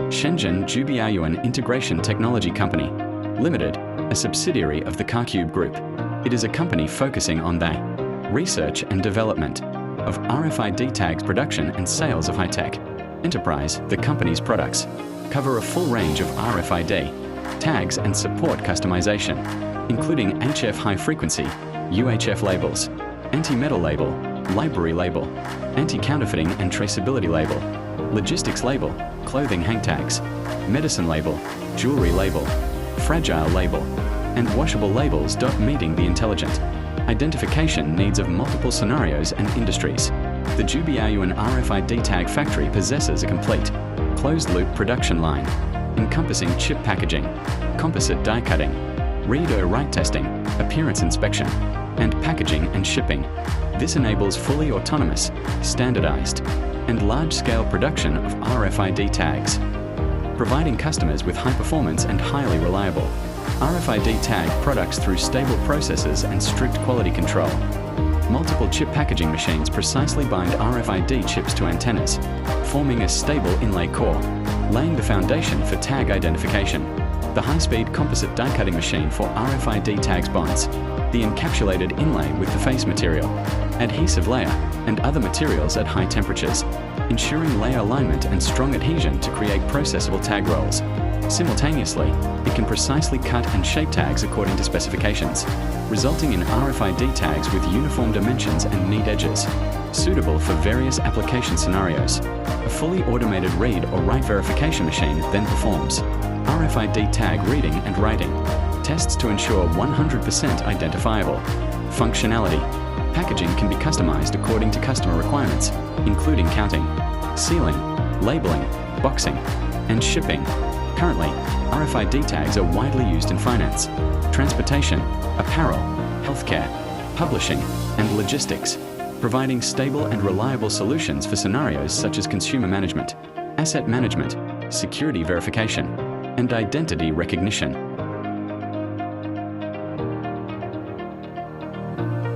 Shenzhen Jubiaoyuan Integration Technology Company Limited, a subsidiary of the CardCube Group. It is a company focusing on the research and development of RFID tags production and sales of high-tech. Enterprise, the company's products, cover a full range of RFID tags and support customization, including HF high-frequency, UHF labels, anti-metal label, library label, anti-counterfeiting and traceability label, logistics label, clothing hang tags, medicine label, jewelry label, fragile label, and washable labels. Meeting the intelligent identification needs of multiple scenarios and industries. The Jubiaoyuan RFID tag factory possesses a complete, closed-loop production line, encompassing chip packaging, composite die cutting, read or write testing, appearance inspection, and packaging and shipping. This enables fully autonomous, standardized, and large-scale production of RFID tags, providing customers with high performance and highly reliable RFID tag products through stable processes and strict quality control. Multiple chip packaging machines precisely bind RFID chips to antennas, forming a stable inlay core, laying the foundation for tag identification. The high-speed composite die-cutting machine for RFID tags bonds the encapsulated inlay with the face material, adhesive layer, and other materials at high temperatures, ensuring layer alignment and strong adhesion to create processable tag rolls. Simultaneously, it can precisely cut and shape tags according to specifications, resulting in RFID tags with uniform dimensions and neat edges, suitable for various application scenarios. A fully automated read or write verification machine then performs RFID tag reading and writing tests to ensure 100% identifiable functionality. Packaging can be customized according to customer requirements, including counting, sealing, labeling, boxing, and shipping. Currently, RFID tags are widely used in finance, transportation, apparel, healthcare, publishing, and logistics, providing stable and reliable solutions for scenarios such as consumer management, asset management, security verification, and identity recognition.